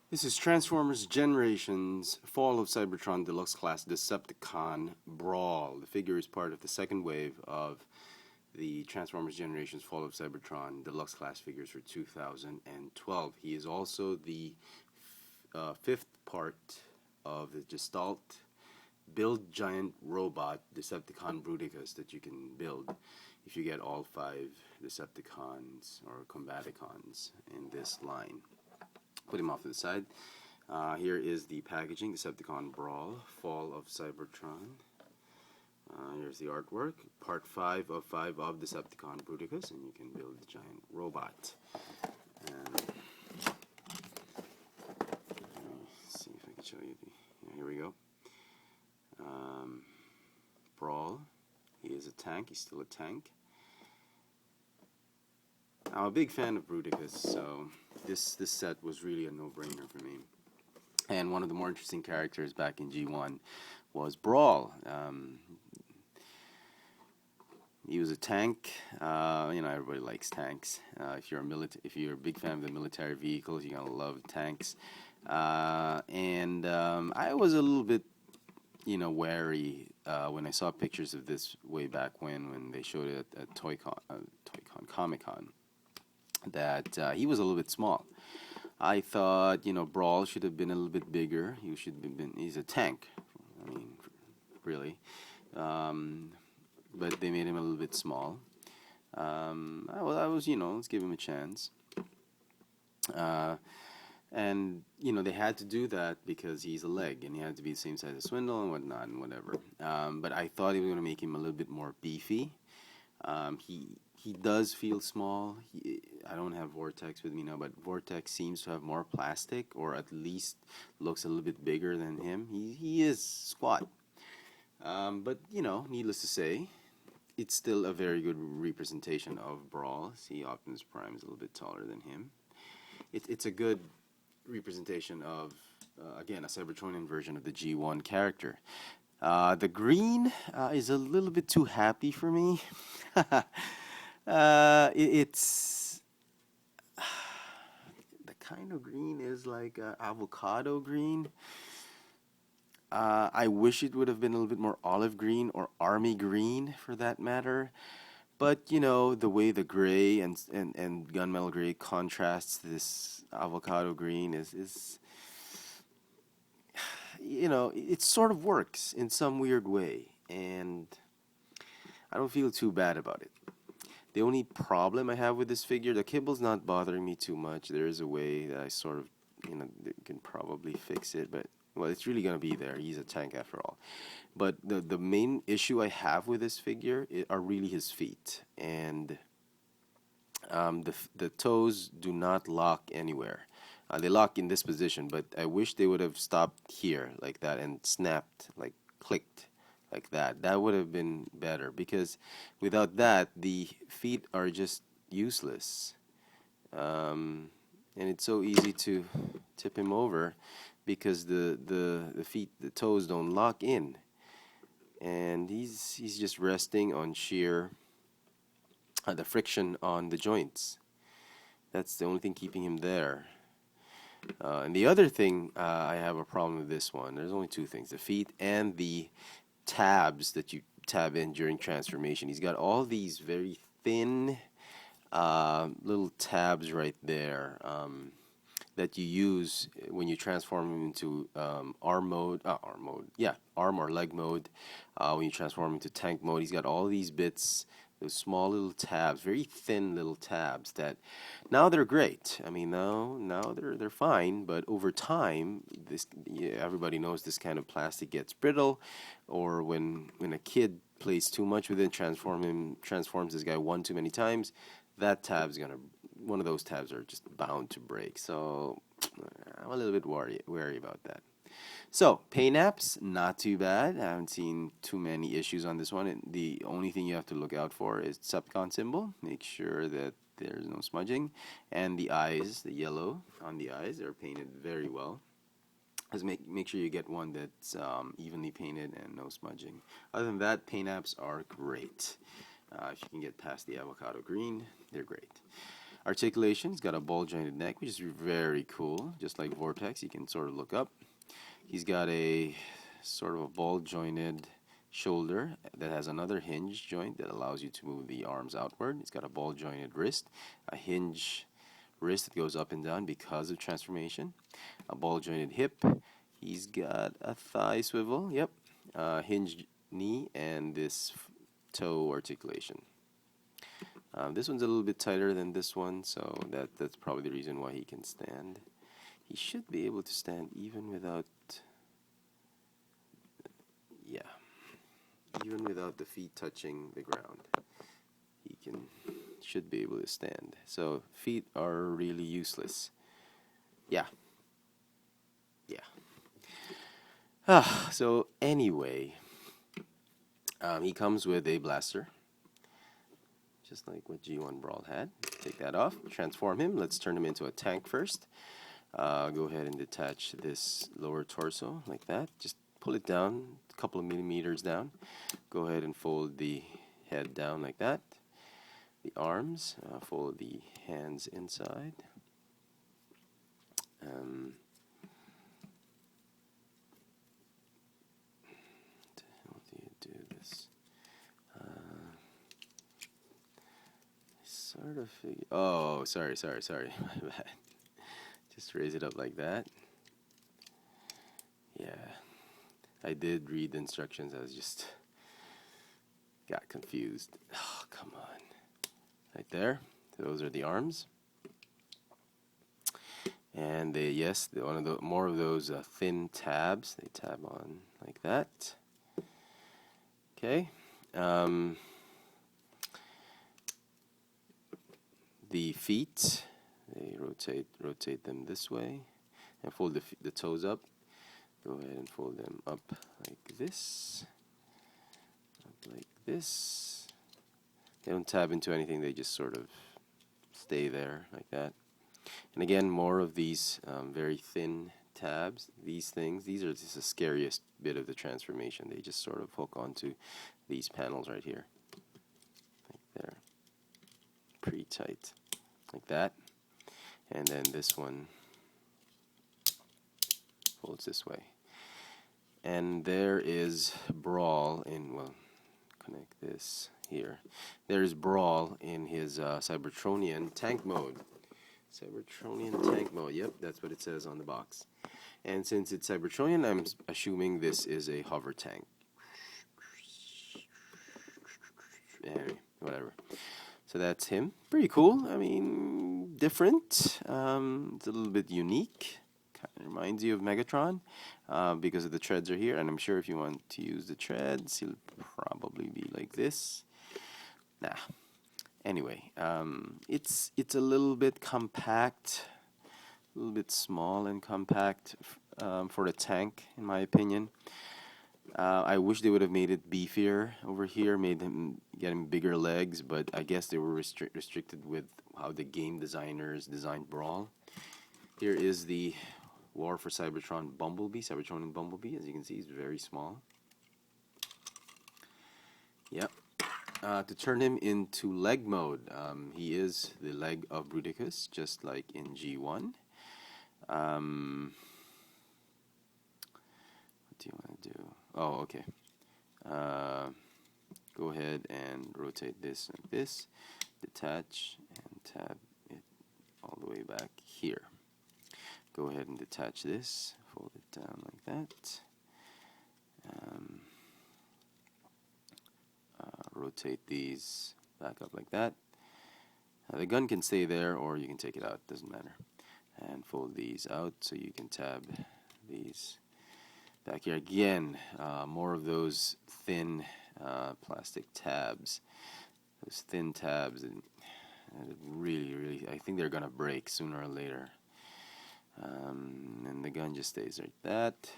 This is Transformers Generations Fall of Cybertron Deluxe Class Decepticon Brawl. The figure is part of the second wave of the Transformers Generations Fall of Cybertron Deluxe Class figures for 2012. He is also the fifth part of the Gestalt Build Giant Robot Decepticon Bruticus that you can build if you get all 5 Decepticons or Combaticons in this line. Put him off to the side. Here is the packaging, Decepticon Brawl, Fall of Cybertron. Here's the artwork, part 5 of Decepticon Bruticus, and you can build the giant robot. And let me see if I can show you here we go. Brawl, he is a tank, he's still a tank. I'm a big fan of Bruticus, so this set was really a no-brainer for me. And one of the more interesting characters back in G1 was Brawl. He was a tank. Everybody likes tanks. If you're a big fan of the military vehicles, you're gonna love tanks. I was a little bit, wary when I saw pictures of this way back when they showed it at Comic Con. That he was a little bit small. I thought, Brawl should have been a little bit bigger. He's a tank. I mean, really. But they made him a little bit small. Let's give him a chance. They had to do that because he's a leg, and he had to be the same size as Swindle and whatnot and whatever. But I thought he was going to make him a little bit more beefy. He does feel small. I don't have Vortex with me now, but Vortex seems to have more plastic, or at least looks a little bit bigger than him. He is squat. But, needless to say, it's still a very good representation of Brawl. See, Optimus Prime is a little bit taller than him. It's a good representation of, again, a Cybertronian version of the G1 character. The green is a little bit too happy for me. It's the kind of green is like avocado green. I wish it would have been a little bit more olive green or army green for that matter. But the way the gray and gunmetal gray contrasts this avocado green is it sort of works in some weird way, and I don't feel too bad about it. The only problem I have with this figure, the kibble's not bothering me too much. There is a way that I sort of, can probably fix it, but, well, it's really going to be there. He's a tank after all. But the main issue I have with this figure are really his feet. And the toes do not lock anywhere. They lock in this position, but I wish they would have stopped here like that and snapped, like clicked like that. That would have been better, because without that, the feet are just useless. And it's so easy to tip him over because the feet, the toes don't lock in. And he's just resting on sheer the friction on the joints. That's the only thing keeping him there. And the other thing I have a problem with this one, there's only 2 things, the feet and the tabs that you tab in during transformation. He's got all these very thin little tabs right there that you use when you transform him into arm or leg mode. When you transform him into tank mode, he's got all these bits, those small little tabs, very thin little tabs that now they're great. I mean, now they're fine, but over time, everybody knows this kind of plastic gets brittle, or when a kid plays too much with it, transforms this guy one too many times, one of those tabs are just bound to break. So I'm a little bit wary about that. So, paint apps, not too bad. I haven't seen too many issues on this one. The only thing you have to look out for is Decepticon symbol. Make sure that there's no smudging. And the eyes, the yellow on the eyes, are painted very well. Just make sure you get one that's evenly painted and no smudging. Other than that, paint apps are great. If you can get past the avocado green, they're great. Articulation, he's got a ball jointed neck, which is very cool. Just like Vortex, you can sort of look up. He's got a sort of a ball jointed shoulder that has another hinge joint that allows you to move the arms outward. He's got a ball jointed wrist, a hinge wrist that goes up and down because of transformation, a ball jointed hip. He's got a thigh swivel, yep, hinged knee, and this toe articulation. This one's a little bit tighter than this one, so that's probably the reason why he can stand. He should be able to stand even without, yeah, even without the feet touching the ground. He should be able to stand. So feet are really useless. Yeah. So anyway, he comes with a blaster, just like what G1 Brawl had. Take that off, transform him. Let's turn him into a tank first. Go ahead and detach this lower torso like that. Just pull it down a couple of millimeters down. Go ahead and fold the head down like that. The arms, fold the hands inside. How do you do this? Sort of figure. Oh, sorry. My bad. Just raise it up like that. Yeah, I did read the instructions. I was just got confused. Oh, come on. Right there. Those are the arms. And one of the more of those thin tabs. They tab on like that. Okay. The feet, they rotate them this way, and fold the toes up. Go ahead and fold them up like this. Up like this. They don't tab into anything. They just sort of stay there like that. And again, more of these very thin tabs. These are just the scariest bit of the transformation. They just sort of hook onto these panels right here. Like there. Pretty tight. Like that. And then this one folds this way. And there is Brawl in, well, connect this here. There's Brawl in his Cybertronian tank mode. Cybertronian tank mode, yep, that's what it says on the box. And since it's Cybertronian, I'm assuming this is a hover tank. Anyway, whatever. So that's him. Pretty cool. I mean, different. It's a little bit unique. Kind of reminds you of Megatron because of the treads are here. And I'm sure if you want to use the treads, he'll probably be like this. Nah. Anyway, it's a little bit compact, a little bit small and compact for the tank, in my opinion. I wish they would have made it beefier over here, get him bigger legs, but I guess they were restricted with how the game designers designed Brawl. Here is the War for Cybertron Bumblebee, Cybertronian Bumblebee. As you can see, he's very small. Yep. To turn him into leg mode, he is the leg of Bruticus, just like in G1. What do you want to do? Oh, okay. Go ahead and rotate this like this, detach, and tab it all the way back here. Go ahead and detach this, fold it down like that. Rotate these back up like that. The gun can stay there, or you can take it out, doesn't matter. And fold these out so you can tab these back here. Again, more of those thin plastic tabs. Those thin tabs, and really, I think they're gonna break sooner or later. And the gun just stays like that.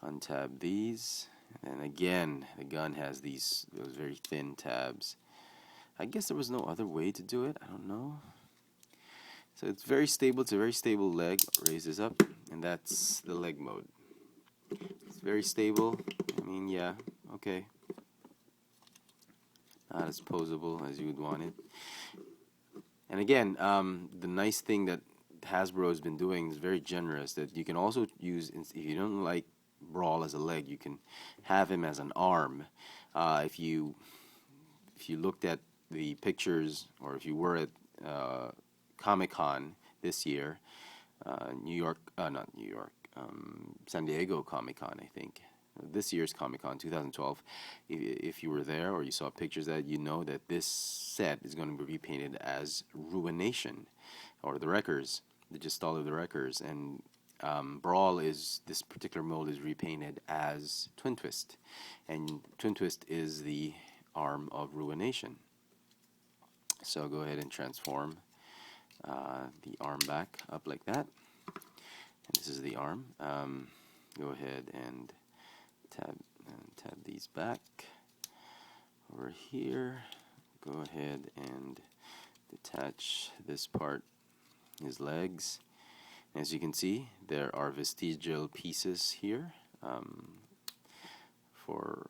Untab these, and again, the gun has those very thin tabs. I guess there was no other way to do it. I don't know. So it's very stable. It's a very stable leg. Raise this up, and that's the leg mode. It's very stable. I mean, yeah, okay. Not as posable as you would want it. And again, the nice thing that Hasbro has been doing is very generous. That you can also use, if you don't like Brawl as a leg, you can have him as an arm. If you looked at the pictures, or if you were at Comic-Con this year, New York, not New York, San Diego Comic-Con, I think. This year's Comic-Con 2012, if you were there or you saw pictures that, you know that this set is going to be repainted as Ruination, or the Wreckers, the Gestalt of the Wreckers, and Brawl is, this particular mold is repainted as Twin Twist, and Twin Twist is the arm of Ruination. So go ahead and transform the arm back up like that, and this is the arm. Go ahead and tab these back over here. Go ahead and detach this part, his legs. As you can see, there are vestigial pieces here for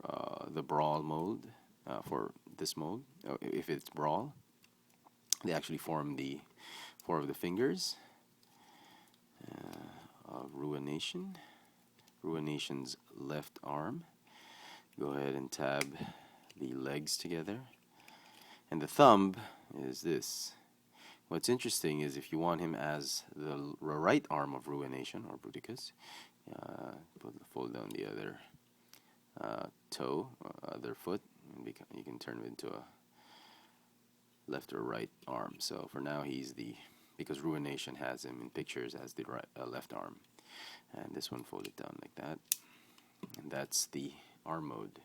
the Brawl mode, for this mode. If it's Brawl, they actually form the 4 of the fingers of Ruination. Ruination's left arm. Go ahead and tab the legs together. And the thumb is this. What's interesting is if you want him as the right arm of Ruination, or Bruticus, fold down the other toe, other foot, and you can turn it into a left or right arm. So for now he's because Ruination has him in pictures as the left arm. And this one folded down like that. And that's the arm mode,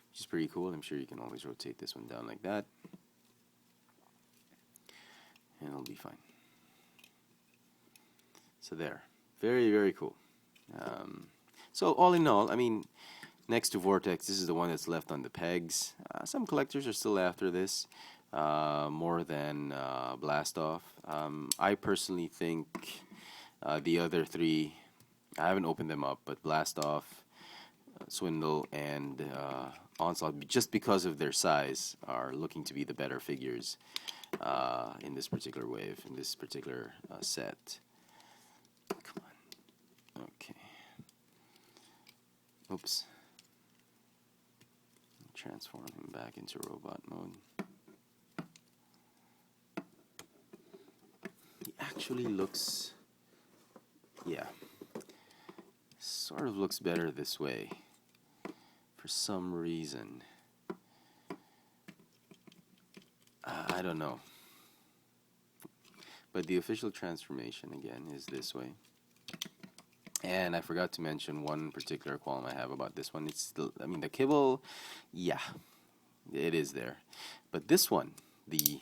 which is pretty cool. I'm sure you can always rotate this one down like that, and it'll be fine. So there. Very, very cool. So all in all, I mean, next to Vortex, this is the one that's left on the pegs. Some collectors are still after this, more than Blastoff. I personally think the other 3, I haven't opened them up, but Blastoff, Swindle, and Onslaught, just because of their size, are looking to be the better figures in this particular wave, in this particular set. Come on. Okay. Oops. Transform him back into robot mode. He actually looks, yeah, sort of looks better this way for some reason. I don't know. But the official transformation, again, is this way. And I forgot to mention one particular qualm I have about this one. It's still, I mean, the kibble, yeah, it is there. But this one, the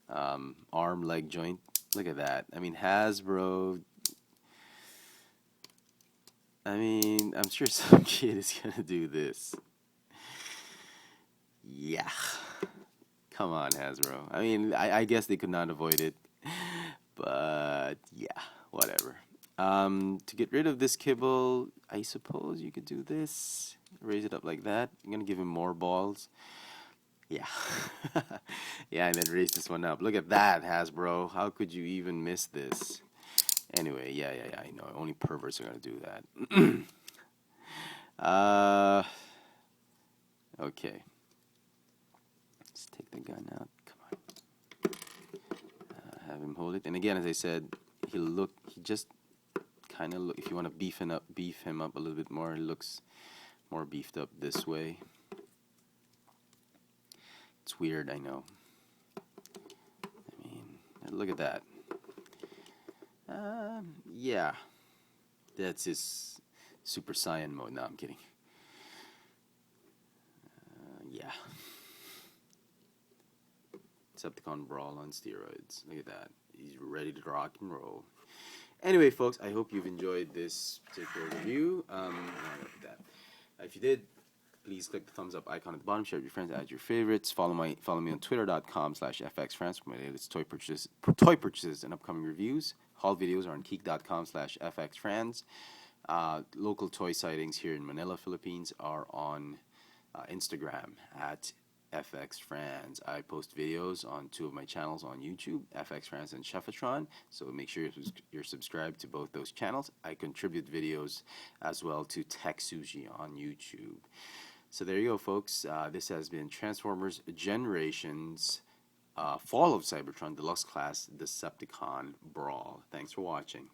arm leg joint, look at that. I mean, Hasbro, I mean, I'm sure some kid is going to do this. Yeah. Come on, Hasbro. I mean, I guess they could not avoid it. But, yeah, whatever. To get rid of this kibble, I suppose you could do this. Raise it up like that. I'm going to give him more balls. Yeah. Yeah, and then raise this one up. Look at that, Hasbro. How could you even miss this? Anyway, yeah, I know. Only perverts are going to do that. Okay. Let's take the gun out. Come on. Have him hold it. And again, as I said, he just kind of look, if you want to beef him up a little bit more, he looks more beefed up this way. It's weird, I know. I mean, look at that. Yeah. That's his Super Saiyan mode. No, I'm kidding. Yeah. Decepticon Brawl on steroids. Look at that. He's ready to rock and roll. Anyway, folks, I hope you've enjoyed this particular review. If you did, please click the thumbs up icon at the bottom. Share it with your friends. Add your favorites. Follow me on twitter.com/fxfrance for my latest toy purchases and upcoming reviews. Haul videos are on keek.com/fxfrance. Local toy sightings here in Manila, Philippines are on Instagram at FX France. I post videos on two of my channels on YouTube, FX France and Chefatron. So make sure you're subscribed to both those channels. I contribute videos as well to Tech Sushi on YouTube. So there you go, folks. This has been Transformers Generations Fall of Cybertron Deluxe Class Decepticon Brawl. Thanks for watching.